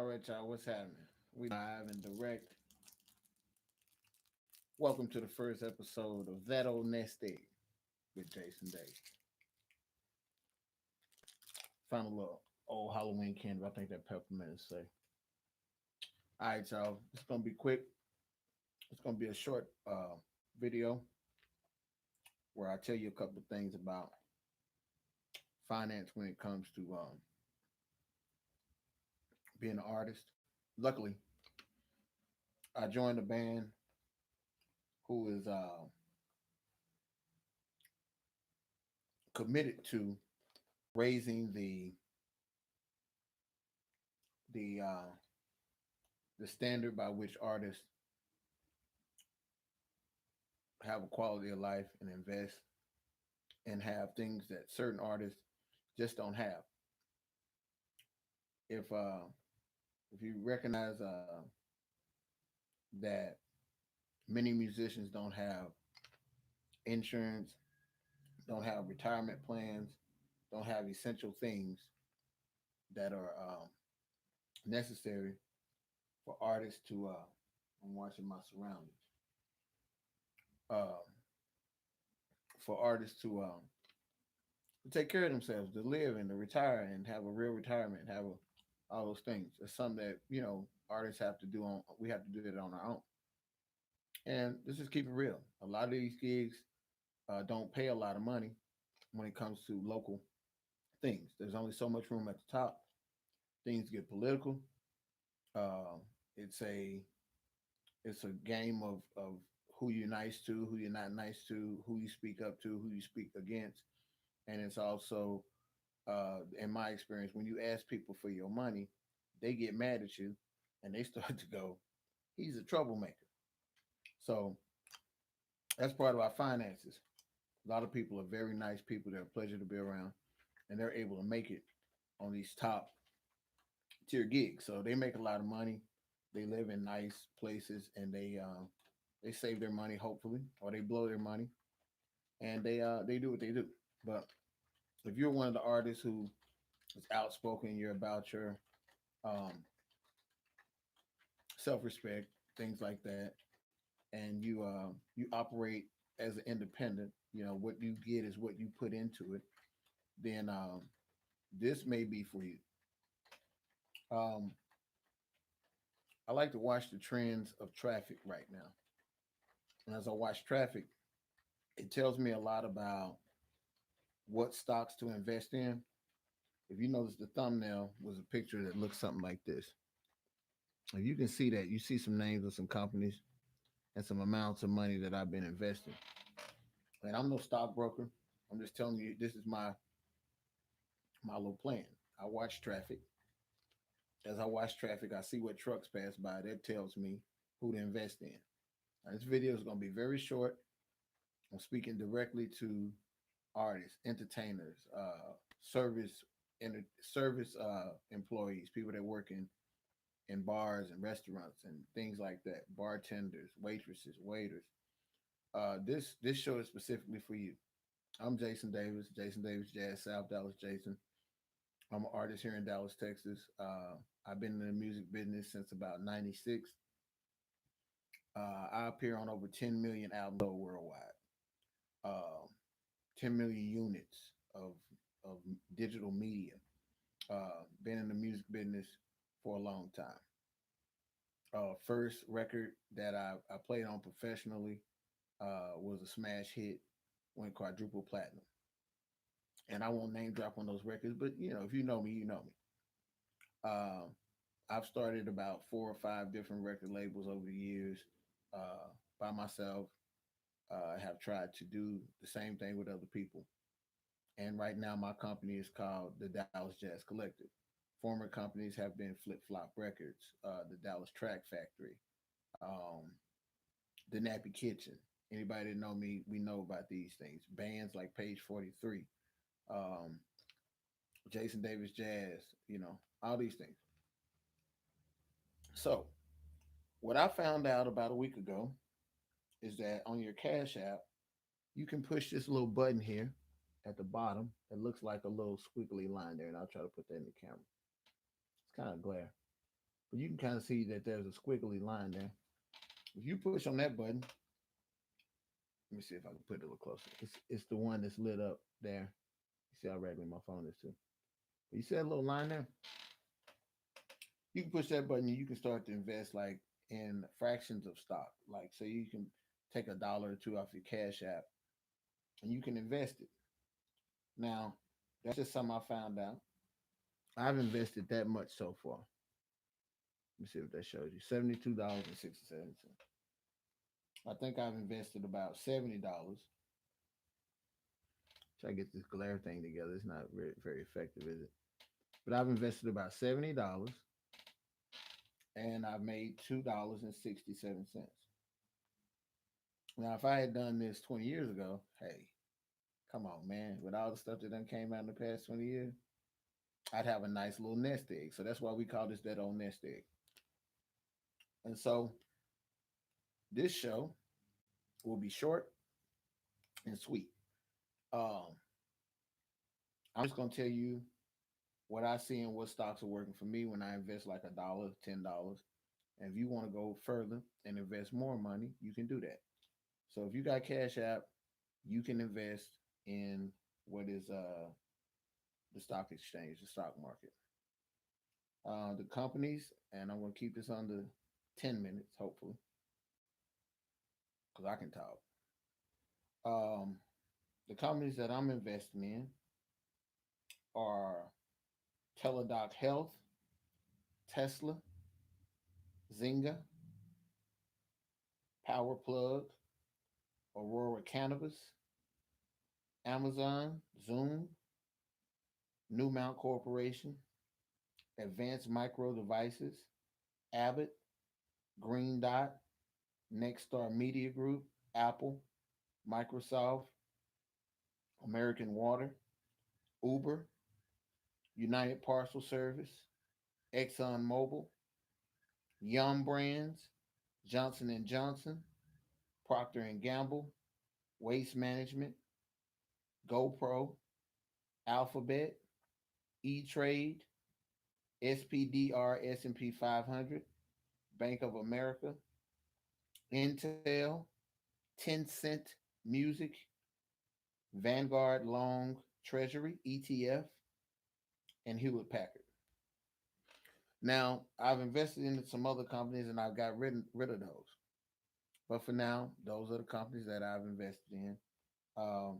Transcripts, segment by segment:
All right, y'all, what's happening? We live and direct. Welcome to the first episode of That Old Nest Egg with Jason Day. Found a little old Halloween candy. I think that peppermint is safe. All right, y'all. It's gonna be quick. It's gonna be a short video where I tell you a couple of things about finance when it comes to being an artist. Luckily, I joined a band who is committed to raising the the standard by which artists have a quality of life and invest and have things that certain artists just don't have. If you recognize that many musicians don't have insurance, don't have retirement plans, don't have essential things that are necessary for artists to. I'm watching my surroundings. Uh, for artists to take care of themselves, to live and to retire and have a real retirement, all those things. It's something that artists have to do on. We have to do it on our own. And let's just keep it real. A lot of these gigs don't pay a lot of money when it comes to local things. There's only so much room at the top. Things get political. Uh, it's a game of who you're nice to, who you're not nice to, who you speak up to, who you speak against, and it's also, in my experience, when you ask people for your money, they get mad at you, and they start to go, "He's a troublemaker." So that's part of our finances. A lot of people are very nice people. They're a pleasure to be around, and they're able to make it on these top tier gigs. So they make a lot of money. They live in nice places, and they save their money hopefully, or they blow their money, and they do what they do. But if you're one of the artists who is outspoken, you're about your um, self-respect, things like that, and you operate as an independent. What you get is what you put into it. Then this may be for you. Um, I like to watch the trends of traffic right now, and as I watch traffic, it tells me a lot about what stocks to invest in. If you notice, the thumbnail was a picture that looks something like this. If you can see that, you see some names of some companies and some amounts of money that I've been investing. And I'm no stockbroker. I'm just telling you this is my little plan. I watch traffic. As I watch traffic, I see what trucks pass by. That tells me who to invest in. Now, this video is going to be very short. I'm speaking directly to artists, entertainers, service employees, people that work in bars and restaurants and things like that, bartenders, waitresses, waiters. This show is specifically for you. I'm Jason Davis, Jason Davis Jazz, South Dallas Jason. I'm an artist here in Dallas, Texas. I've been in the music business since about '96. I appear on over 10 million albums worldwide, uh, 10 million units of digital media. Been in the music business for a long time. First record that I played on professionally was a smash hit, went quadruple platinum. And I won't name drop on those records, but if you know me, you know me. Uh, I've started about 4 or 5 different record labels over the years by myself. I have tried to do the same thing with other people. And right now, my company is called the Dallas Jazz Collective. Former companies have been Flip Flop Records, the Dallas Track Factory, um, the Nappy Kitchen. Anybody that know me, we know about these things. Bands like Page 43, um, Jason Davis Jazz, all these things. So, what I found out about a week ago is that on your Cash App, you can push this little button here at the bottom. It looks like a little squiggly line there, and I'll try to put that in the camera. It's kind of glare. But you can kind of see that there's a squiggly line there. If you push on that button, let me see if I can put it a little closer. It's the one that's lit up there. You see how regular my phone is too. But you see that little line there? You can push that button and you can start to invest like in fractions of stock. Like so you can take a dollar or two off your cash app and you can invest it. Now, that's just something I found out. I've invested that much so far. Let me see what that shows you. $72.67. I think I've invested about $70. Try to get this glare thing together. It's not very, very effective, is it? But I've invested about $70 and I've made $2.67. Now, if I had done this 20 years ago, hey, come on, man. With all the stuff that done came out in the past 20 years, I'd have a nice little nest egg. So that's why we call this that old nest egg. And so this show will be short and sweet. Um, I'm just gonna tell you what I see and what stocks are working for me when I invest like a dollar, $10. And if you want to go further and invest more money, you can do that. So if you got Cash App, you can invest in what is the stock exchange, the stock market. The companies, and I'm gonna keep this under 10 minutes, hopefully, because I can talk. Um, the companies that I'm investing in are Teladoc Health, Tesla, Zynga, Power Plug, Aurora Cannabis, Amazon, Zoom, New Mount Corporation, Advanced Micro Devices, Abbott, Green Dot, Nexstar Media Group, Apple, Microsoft, American Water, Uber, United Parcel Service, Exxon Mobil, Yum Brands, Johnson and Johnson, Procter and Gamble, Waste Management, GoPro, Alphabet, E Trade, SPDR S&P 500, Bank of America, Intel, Tencent Music, Vanguard Long Treasury ETF, and Hewlett Packard. Now, I've invested in some other companies and I've got rid of those. But for now, those are the companies that I've invested in. Um,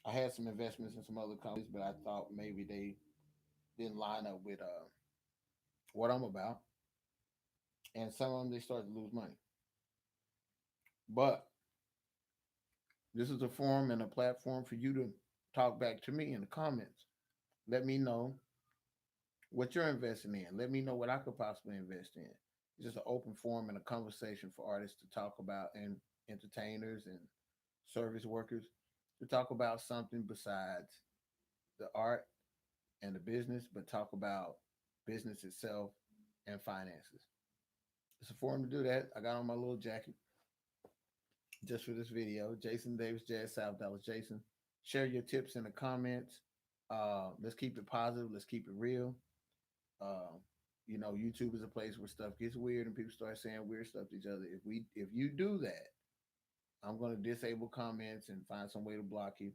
I had some investments in some other companies, but I thought maybe they didn't line up with what I'm about. And some of them, they started to lose money. But this is a forum and a platform for you to talk back to me in the comments. Let me know what you're investing in. Let me know what I could possibly invest in. It's just an open forum and a conversation for artists to talk about and entertainers and service workers to talk about something besides the art and the business, but talk about business itself and finances. It's a forum to do that. I got on my little jacket just for this video. Jason Davis, Jazz South Dallas Jason. Share your tips in the comments. Let's keep it positive. Let's keep it real. Uh, YouTube is a place where stuff gets weird and people start saying weird stuff to each other. If you do that, I'm going to disable comments and find some way to block you.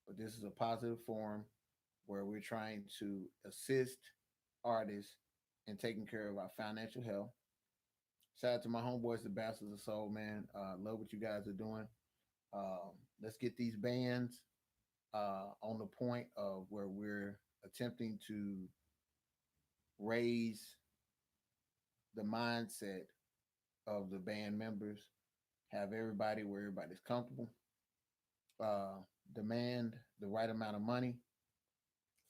But this is a positive forum where we're trying to assist artists in taking care of our financial health. Shout out to my homeboys, the Bastards of Soul, man. Love what you guys are doing. Let's get these bands on the point of where we're attempting to raise the mindset of the band members, have everybody where everybody's comfortable, uh, demand the right amount of money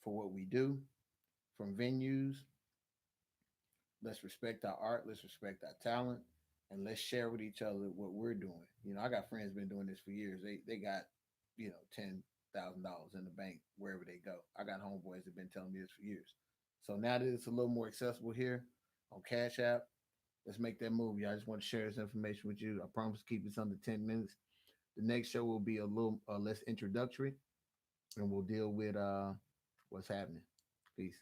for what we do from venues. Let's respect our art, let's respect our talent, and let's share with each other what we're doing. I got friends been doing this for years. They got, $10,000 in the bank wherever they go. I got homeboys that been telling me this for years. So now that it's a little more accessible here on Cash App, let's make that move. Y'all, I just want to share this information with you. I promise to keep this under 10 minutes. The next show will be a little less introductory, and we'll deal with what's happening. Peace.